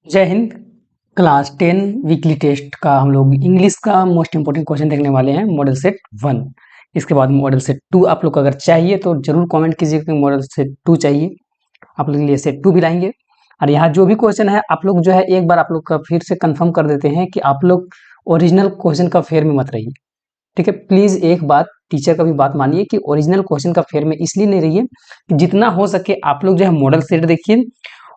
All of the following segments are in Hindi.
जय हिंद। क्लास 10 वीकली टेस्ट का हम लोग इंग्लिश का मोस्ट इंपोर्टेंट क्वेश्चन देखने वाले हैं, मॉडल सेट 1। इसके बाद मॉडल सेट 2 आप लोग को अगर चाहिए तो जरूर कमेंट कीजिएगा कि मॉडल सेट 2 चाहिए। आप लोग के लिए सेट 2 भी लाएंगे। और यहाँ जो भी क्वेश्चन है आप लोग जो है एक बार आप लोग का फिर से कंफर्म कर देते हैं कि आप लोग ओरिजिनल क्वेश्चन का फेयर में मत रहिए। ठीक है, प्लीज एक बात टीचर का भी बात मानिए कि ओरिजिनल क्वेश्चन का फेयर में इसलिए नहीं रहिए कि जितना हो सके आप लोग जो है मॉडल सेट देखिए।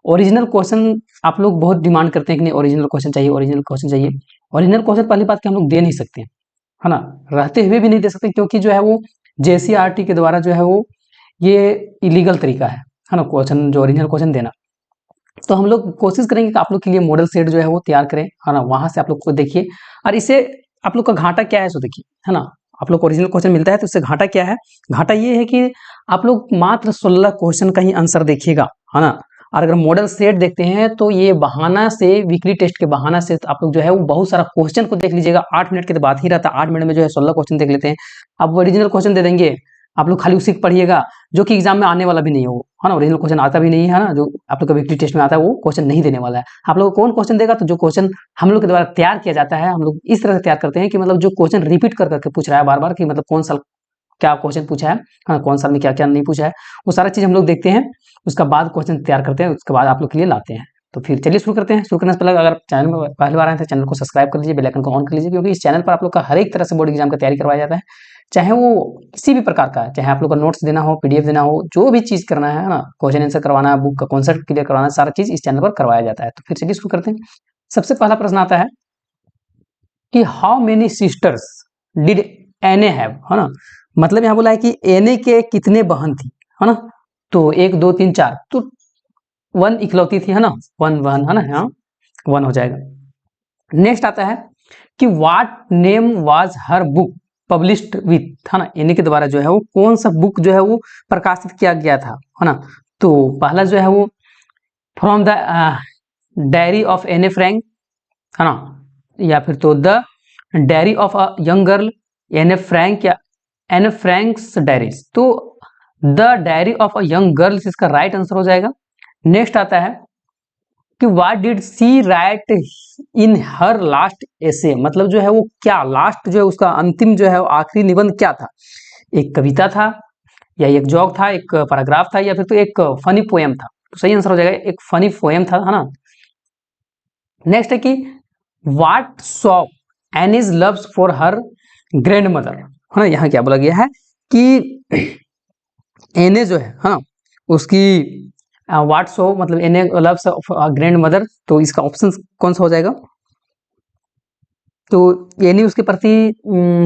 ओरिजिनल क्वेश्चन आप लोग बहुत डिमांड करते हैं कि नहीं ओरिजिनल क्वेश्चन चाहिए, ओरिजिनल क्वेश्चन चाहिए। ओरिजिनल क्वेश्चन पहली बात कि हम लोग दे नहीं सकते, है ना, रहते हुए भी नहीं दे सकते, क्योंकि जो है वो जेसीईआरटी के द्वारा जो है वो ये इलीगल तरीका है ना, क्वेश्चन जो ओरिजिनल क्वेश्चन देना। तो हम लोग कोशिश करेंगे कि आप लोग के लिए मॉडल सेट जो है वो तैयार करें, है ना, वहां से आप लोग को देखिए। और इसे आप लोग का घाटा क्या है सो देखिए, है ना, आप लोग को ओरिजिनल क्वेश्चन मिलता है तो इससे घाटा क्या है। घाटा ये है कि आप लोग मात्र 16 क्वेश्चन का ही आंसर देखिएगा, है ना। और अगर मॉडल सेट देखते हैं तो ये बहाना से, वीकली टेस्ट के बहाना से आप लोग जो है वो बहुत सारा क्वेश्चन को देख लीजिएगा। 8 मिनट की तो बात ही रहता है, 8 मिनट में जो है 16 क्वेश्चन देख लेते हैं। अब ओरिजिनल क्वेश्चन दे देंगे, आप लोग खाली उसी को पढ़िएगा जो कि एग्जाम में आने वाला भी नहीं हो, है ना। ओरिजिनल क्वेश्चन आता भी नहीं है ना, जो आप लोग का वीकली टेस्ट में आता है वो क्वेश्चन नहीं देने वाला है। आप लोग कौन क्वेश्चन देगा, तो जो क्वेश्चन हम लोग के द्वारा तैयार किया जाता है, हम लोग इस तरह से तैयार करते हैं कि मतलब जो क्वेश्चन रिपीट कर करके पूछ रहा है बार बार, कि मतलब कौन साल क्या क्वेश्चन पूछा है, हाँ, कौन साल में क्या क्या नहीं पूछा है, वो सारा चीज हम लोग देखते हैं। उसका बाद क्वेश्चन तैयार करते हैं, उसके बाद आप लोग के लिए लाते हैं। तो फिर चलिए शुरू करते हैं। शुरू करने से पहले अगर चैनल में पहली बार आए तो चैनल को सब्सक्राइब कर लीजिए, बेल आइकन को ऑन कर लीजिए, क्योंकि इस चैनल पर आप लोग का हर एक तरह से बोर्ड एग्जाम का तैयारी करवाया जाता है, चाहे वो किसी भी प्रकार का है, चाहे आप लोग का नोट्स देना हो, पीडीएफ देना हो, जो भी चीज करना है ना, क्वेश्चन आंसर करवाना है, बुक का कॉन्सेप्ट क्लियर करवाना है, सारा चीज इस चैनल पर करवाया जाता है। तो फिर चलिए शुरू करते हैं। सबसे पहला प्रश्न आता है कि हाउ मेनी सिस्टर्स डिड एने हैव, है ना। मतलब यहाँ बोला है कि एने के कितने बहन थी, है ना। तो 1 2 3 4, तो 1 इकलौती थी, है ना, 1 1, है ना, यहाँ 1 हो जाएगा। नेक्स्ट आता है कि what name was her book published with, है ना, इन्हीं के द्वारा जो है वो कौन सा बुक जो है वो प्रकाशित किया गया था, है ना। तो पहला जो है वो from the diary of Anne Frank, है ना, या फिर तो the diary of a young girl, Anne Frank या एने फ्रैंक्स डायरीज। तो the diary of a young girl इसका राइट आंसर हो जाएगा। नेक्स्ट आता है कि what did she write in her last essay, मतलब जो है वो क्या लास्ट जो है उसका अंतिम जो है आखिरी निबंध क्या था। एक कविता था, या एक जोक था, एक पैराग्राफ था, या फिर तो एक फनी पोएम था। तो सही आंसर हो जाएगा एक फनी पोएम था, है ना। नेक्स्ट है कि what shop Annie's loves for her grand mother, है ना। यहाँ क्या बोला गया है कि एने जो है ना उसकी व्हाट शो मतलब एने लव्स ग्रैंड मदर, तो इसका ऑप्शन कौन सा हो जाएगा। तो एनी उसके प्रति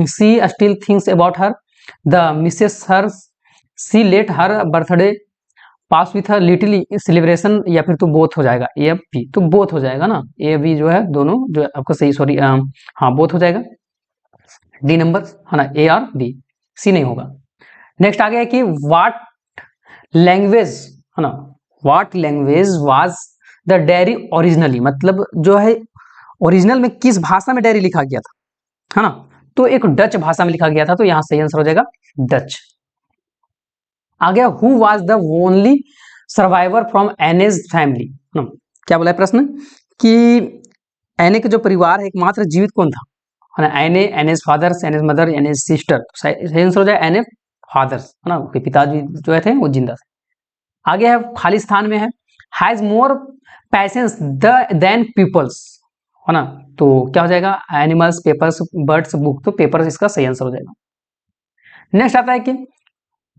she still thinks about her, the misses her she let her birthday pass with her little celebration, या फिर तो बोथ हो जाएगा ए बी, तो बोथ हो जाएगा ना, ए बी जो है दोनों जो है आपका सही, सॉरी हाँ बोथ हो जाएगा, डी नंबर, है ना, ए और बी, सी नहीं होगा। नेक्स्ट आ गया कि व्हाट लैंग्वेज, है ना, what language was the diary originally, मतलब जो है ओरिजिनल में किस भाषा में डायरी लिखा गया था, है ना। तो एक डच भाषा में लिखा गया था, तो यहां सही आंसर हो जाएगा डच। आ गया who was the only survivor from Anne's family, क्या बोला है प्रश्न कि एने के जो परिवार है एकमात्र जीवित कौन था, है ना। एने, एनेज फादर्स, एनेज मदर, एनेज सिस्टर, सही आंसर हो जाएगा एने फादर्स, है ना, उनके पिताजी जो थे वो जिंदा थे। आगे है खाली स्थान में है has more patience than peoples, है ना। तो क्या हो जाएगा एनिमल्स, पेपर्स, बर्ड्स, बुक, तो पेपर्स इसका सही आंसर हो जाएगा। नेक्स्ट आता है कि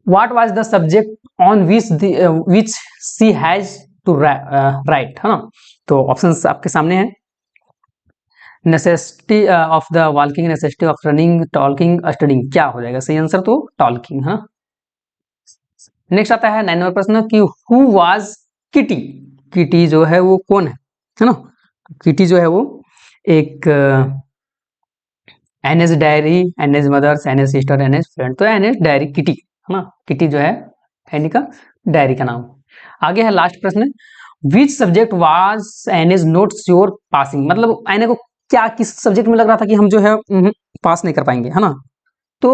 what was the subject on which she has to write, है ना। तो ऑप्शंस आपके सामने है, necessity of the walking, necessity of running, talking, studying, क्या हो जाएगा सही आंसर, तो टॉकिंग, है ना। नेक्स्ट आता है 9 नंबर प्रश्न कि हु वाज किटी, किटी जो है वो कौन है ना। किटी जो है वो एक Anne's diary, Anne's mothers, Anne's sister, Anne's friend, तो एनएस डायरी किटी, है ना। किटी जो है एनी का डायरी का नाम। आगे है लास्ट प्रश्न, which subject was NS not sure passing, मतलब एने को क्या किस सब्जेक्ट में लग रहा था कि हम जो है पास नहीं कर पाएंगे, है ना। तो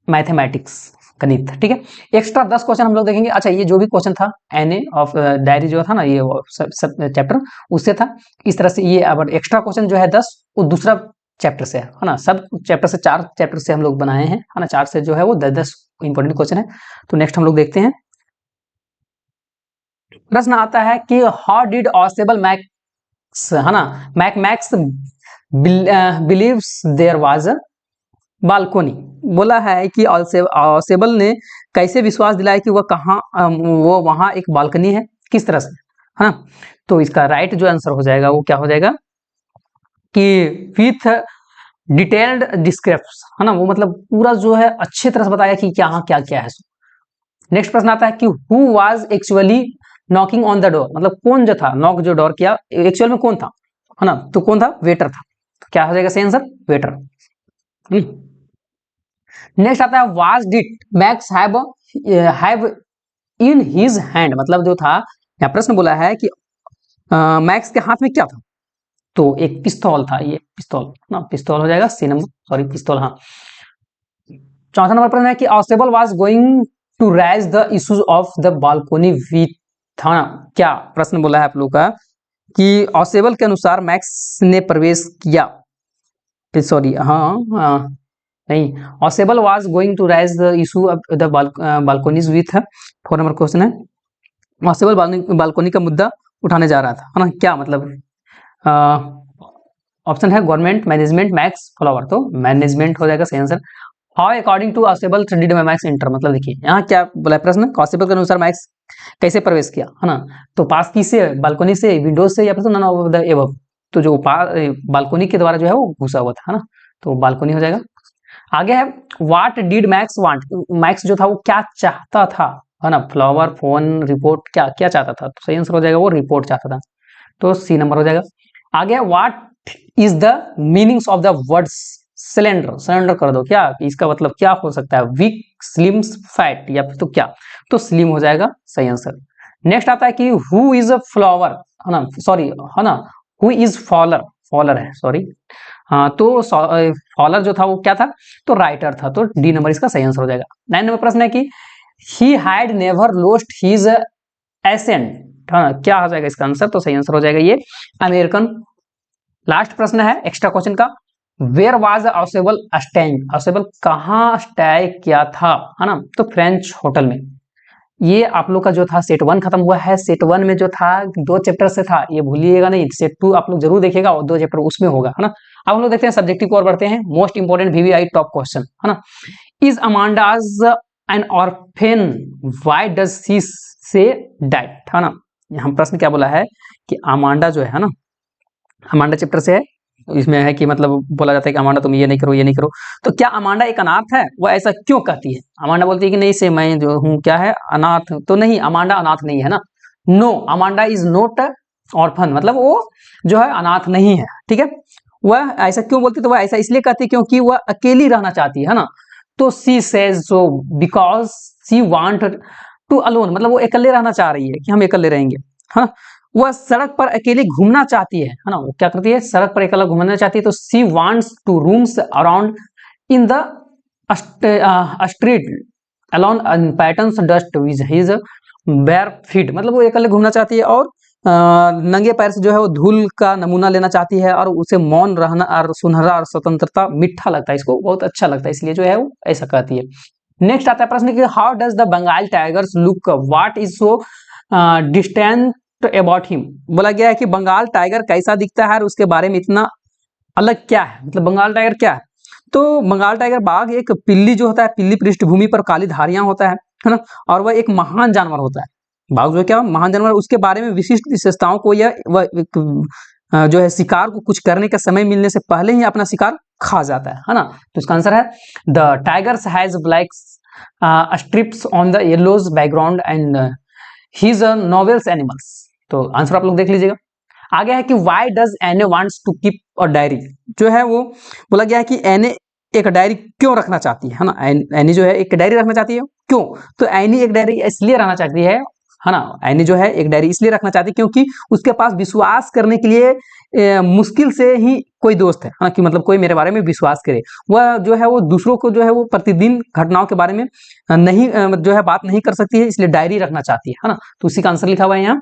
मैथमेटिक्स, गणित, ठीक है। एक्स्ट्रा 10 क्वेश्चन हम लोग देखेंगे। अच्छा, ये जो भी क्वेश्चन था एनए ऑफ डायरी जो था ना, ये सब चैप्टर उससे था। इस तरह से ये अब एक्स्ट्रा क्वेश्चन जो है 10 वो दूसरा चैप्टर से है ना। सब चैप्टर से 4 चैप्टर से हम लोग बनाए हैं, है ना। 4 से जो है वो 10-10 इंपॉर्टेंट क्वेश्चन है। तो नेक्स्ट हम लोग देखते हैं। प्रश्न आता है कि हाउ डिड ऑसेबल मैक्स, है ना, Max believes there was a balcony. बोला है कि ऑसेबल ने कैसे विश्वास दिलाया कि वो वहां एक बालकनी है, किस तरह से, है ना। तो इसका राइट जो आंसर हो जाएगा वो क्या हो जाएगा कि विथ डिटेल्ड डिस्क्रिप्शन, है ना, वो मतलब पूरा जो है अच्छी तरह से बताया कि क्या क्या क्या है। नेक्स्ट प्रश्न आता है कि who was actually knocking on the door, मतलब कौन जो था नॉक जो डोर किया एक्चुअल में कौन था, है ना। तो कौन था, वेटर था। तो क्या हो जाएगा सही आंसर, वेटर। नेक्स्ट आता है was did max have in his hand, मतलब जो था यहाँ प्रश्न बोला है कि मैक्स के हाथ में क्या था। तो एक पिस्तौल था, ये पिस्तौल ना, पिस्तौल हो जाएगा सी नंबर, सॉरी पिस्तौल, हाँ। चौथा नंबर प्रश्न है कि Ausable was going to raise the issues of the balcony with, था ना। क्या प्रश्न बोला है आप लोग का कि ऑसेबल के अनुसार मैक्स ने प्रवेश किया, सॉरी हाँ नहीं, Ausable was going to raise the issue of the balconies with, 4 number question है। ऑसेबल बालकोनी का मुद्दा उठाने जा रहा था, है ना। क्या मतलब, ऑप्शन है गवर्नमेंट, मैनेजमेंट, मैक्स, फ्लावर। तो मैनेजमेंट हो जाएगा सही answer. How according to Ausable did Max enter, मतलब देखिए यहाँ क्या बोला प्रश्न, ऑसेबल के अनुसार मैक्स कैसे प्रवेश किया, है ना। तो पास की से, बालकोनी से, विंडोज से, या फिर नन ऑफ द एबव। तो जो बालकोनी के द्वारा जो है वो घुसा हुआ था, है ना। तो बालकोनी हो जाएगा। आगे है what did max want, max जो था वो क्या चाहता था, है ना। फ्लावर, फोन, रिपोर्ट, क्या क्या चाहता था। तो सही आंसर हो जाएगा वो रिपोर्ट चाहता था। तो सी नंबर हो जाएगा। आगे what is the meanings of the words cylinder, cylinder कर दो, क्या इसका मतलब क्या हो सकता है, वीक, स्लिम, फैट, या फिर तो क्या। तो स्लिम हो जाएगा सही आंसर। नेक्स्ट आता है कि हु इज अ फ्लावर, है ना, सॉरी, है ना, हु इज फॉलर, फॉलर है सॉरी, हाँ। तो फॉलर जो था वो क्या था, तो राइटर था। तो डी नंबर इसका सही आंसर हो जाएगा। 9 नंबर प्रश्न है कि he had never lost his accent, हाँ, क्या हो जाएगा इसका आंसर, तो सही आंसर हो जाएगा ये अमेरिकन। लास्ट प्रश्न है एक्स्ट्रा क्वेश्चन का, where was Ausable staying, Ausable कहाँ स्टे किया था, है ना। तो फ्रेंच होटल में। ये आप लोग का जो था सेट 1 खत्म हुआ है। सेट 1 में जो था 2 चैप्टर से था, ये भूलिएगा नहीं। सेट 2 आप लोग जरूर देखिएगा और 2 चैप्टर उसमें होगा, है ना। अब हम लोग देखते हैं सब्जेक्टिव को और बढ़ते हैं। Most important VVI top question, है ना। Is Amanda's an orphan, why does she say diet, है ना। यहाँ प्रश्न क्या बोला है कि अमांडा जो है ना, अमांडा चैप्टर से है। इसमें है कि मतलब बोला जाता है कि अमांडा तुम ये नहीं करो, ये नहीं करो। तो क्या अमांडा एक अनाथ है, वो ऐसा क्यों कहती है। अमांडा बोलती है कि नहीं से मैं जो हूँ क्या है, अनाथ। तो नहीं, अमांडा अनाथ नहीं है ना। No, Amanda is not orphan, मतलब वो जो है अनाथ नहीं है, ठीक है। वह ऐसा क्यों बोलती है, तो वह ऐसा इसलिए कहती है क्योंकि वह अकेली रहना चाहती है ना। तो she says so because C want to alone, मतलब वो अकेले रहना चाह रही है कि हम अकेले रहेंगे, हाँ। वह सड़क पर अकेले घूमना चाहती है ना। वो क्या करती है, सड़क पर अकेला घूमना चाहती है। तो she wants to roams around in the street alone patterns dust with his bare feet, मतलब वो अकेले घूमना चाहती है और नंगे पैर से जो है वो धूल का नमूना लेना चाहती है, और उसे मौन रहना और सुनहरा और स्वतंत्रता मीठा लगता है, इसको बहुत अच्छा लगता है, इसलिए जो है वो ऐसा कहती है। नेक्स्ट आता है प्रश्न कि how does the Bengal tigers look, what is so distant about him. बोला गया है कि बंगाल टाइगर कैसा दिखता है और उसके बारे में इतना अलग क्या है, मतलब बंगाल टाइगर क्या है। तो बंगाल टाइगर बाघ एक पिल्ली जो होता है, पिल्ली पृष्ठभूमि पर काली धारियां होता है ना। और वह एक महान जानवर होता है। बाघ जो क्या महान जानवर, उसके बारे में विशिष्ट विशेषताओं को यह जो है शिकार को कुछ करने का समय मिलने से पहले ही अपना शिकार खा जाता है ना। तो इसका आंसर है the tigers has black stripes on the yellows background and he's nobles animals. तो आंसर आप लोग देख लीजिएगा। आगे है कि why does Anne wants to keep a diary, जो है वो बोला गया है कि एने एक डायरी क्यों रखना चाहती है ना। एनी जो है एक डायरी रखना चाहती है, क्यों। तो एनी एक डायरी इसलिए रखना चाहती है ना। एनी जो है एक डायरी इसलिए रखना चाहती है क्योंकि उसके पास विश्वास करने के लिए मुश्किल से ही कोई दोस्त है ना, कि मतलब कोई मेरे बारे में विश्वास करे, वह जो है वो दूसरों को जो है वो प्रतिदिन घटनाओं के बारे में नहीं जो है बात नहीं कर सकती है, इसलिए डायरी रखना चाहती है ना। तो उसी का आंसर लिखा हुआ है यहाँ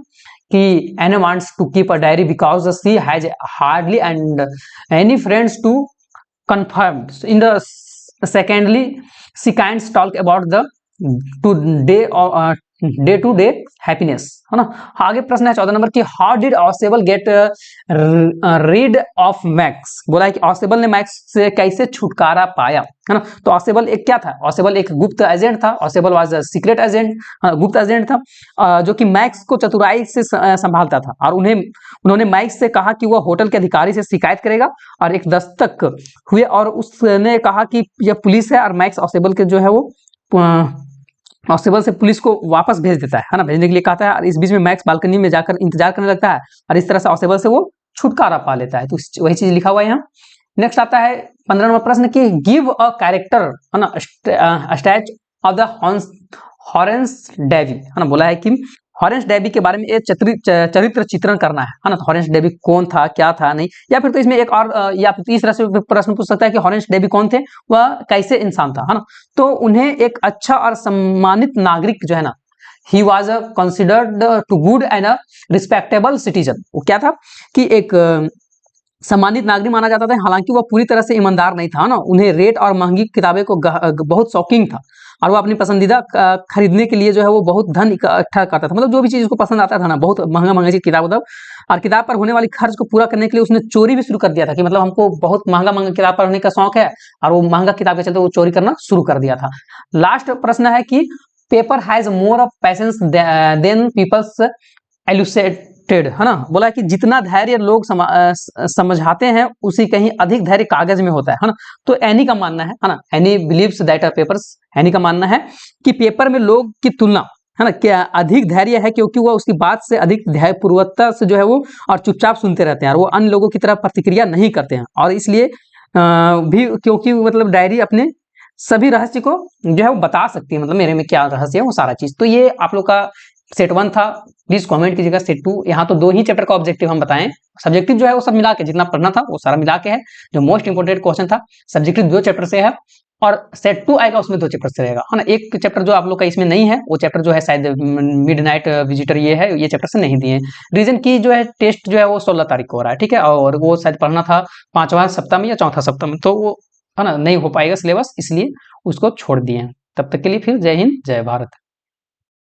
कि Anna wants to keep a diary because she has hardly and any friends to confirmed in the secondly she can talk about the to day or day to day happiness, है ना। आगे प्रश्न है 14 नंबर की how did Ausable get rid of Max, बोला है कि ऑसेबल ने मैक्स से कैसे छुटकारा पाया, है ना। तो ऑसेबल एक क्या था, ऑसेबल एक गुप्त एजेंट था, Ausable was a secret agent, गुप्त एजेंट था जो कि मैक्स को चतुराई से संभालता था, और उन्होंने मैक्स से कहा कि वह होटल के अधिकारी से शिकायत करेगा, और एक दस्तक हुए और उसने कहा कि यह पुलिस है, और मैक्स ऑसेबल के जो है वो ऑसेबल से पुलिस को वापस भेज देता है ना, भेजने के लिए कहता है, और इस बीच में मैक्स बालकनी में जाकर इंतजार करने लगता है, और इस तरह से ऑसेबल से वो छुटकारा पा लेता है। तो वही चीज लिखा हुआ है यहाँ। नेक्स्ट आता है 15 नंबर प्रश्न की गिव अ कैरेक्टर, है ना, स्टैच ऑफ द हॉरेंस डेवी, है ना। बोला है कि हॉरेंस डेवी के बारे में एक चरित्र चित्रण करना है ना। तो हॉरेंस डेवी कौन था, क्या था, नहीं, या फिर तो इसमें एक और या फिर इस तरह से प्रश्न पूछ सकता है कि हॉरेंस डेवी कौन थे, वह कैसे इंसान था, है ना। तो उन्हें एक अच्छा और सम्मानित नागरिक जो है ना, he was considered to good and a respectable citizen. वो क्या था कि एक सम्मानित नागरिक माना जाता था, हालांकि वह पूरी तरह से ईमानदार नहीं था ना। उन्हें रेट और महंगी किताबें को बहुत शौकीन था, और वो अपनी पसंदीदा खरीदने के लिए जो है वो बहुत धन इकट्ठा करता था, मतलब जो भी चीज उसको पसंद आता था ना, बहुत महंगा महंगा किताब, मतलब और किताब पर होने वाली खर्च को पूरा करने के लिए उसने चोरी भी शुरू कर दिया था, कि मतलब हमको बहुत महंगा महंगा किताब पढ़ने का शौक है, और वो महंगा किताब के चलते वो चोरी करना शुरू कर दिया था। लास्ट प्रश्न है कि paper has more of passions than peoples elucidated, है ना। बोला है कि जितना धैर्य लोग समझाते हैं उसी कहीं अधिक धैर्य कागज में होता है ना। तो एनी का मानना है ना, any believes that papers, any का मानना है कि पेपर में लोग की तुलना, है ना, क्या अधिक धैर्य है, क्योंकि वह उसकी बात से अधिक धैर्यपूर्वकता से जो है वो और चुपचाप सुनते रहते हैं, और वो अन्य लोगों की तरह प्रतिक्रिया नहीं करते हैं, और इसलिए भी क्योंकि मतलब डायरी अपने सभी रहस्य को जो है वो बता सकती है, मतलब मेरे में क्या रहस्य है वो सारा चीज। तो ये आप लोग का सेट 1 था, प्लीज कमेंट कीजिएगा सेट 2। यहाँ तो 2 ही चैप्टर का ऑब्जेक्टिव हम बताएं, सब्जेक्टिव जो है वो सब मिला के जितना पढ़ना था वो सारा मिला के है, जो मोस्ट इंपोर्टेंट क्वेश्चन था सब्जेक्टिव 2 चैप्टर से है, और सेट 2 आएगा उसमें 2 चैप्टर से रहेगा, है ना। एक चैप्टर जो आप लोग का इसमें नहीं है, वो चैप्टर जो है शायद मिडनाइट विजिटर ये है, ये चैप्टर से नहीं दिए। रीजन की जो है टेस्ट जो है वो 16 तारीख को हो रहा है, ठीक है, और वो शायद पढ़ना था 5वां सप्ताह में या 4था सप्ताह में, तो वो है ना नहीं हो पाएगा सिलेबस, इसलिए उसको छोड़ दिए। तब तक के लिए फिर जय हिंद जय भारत।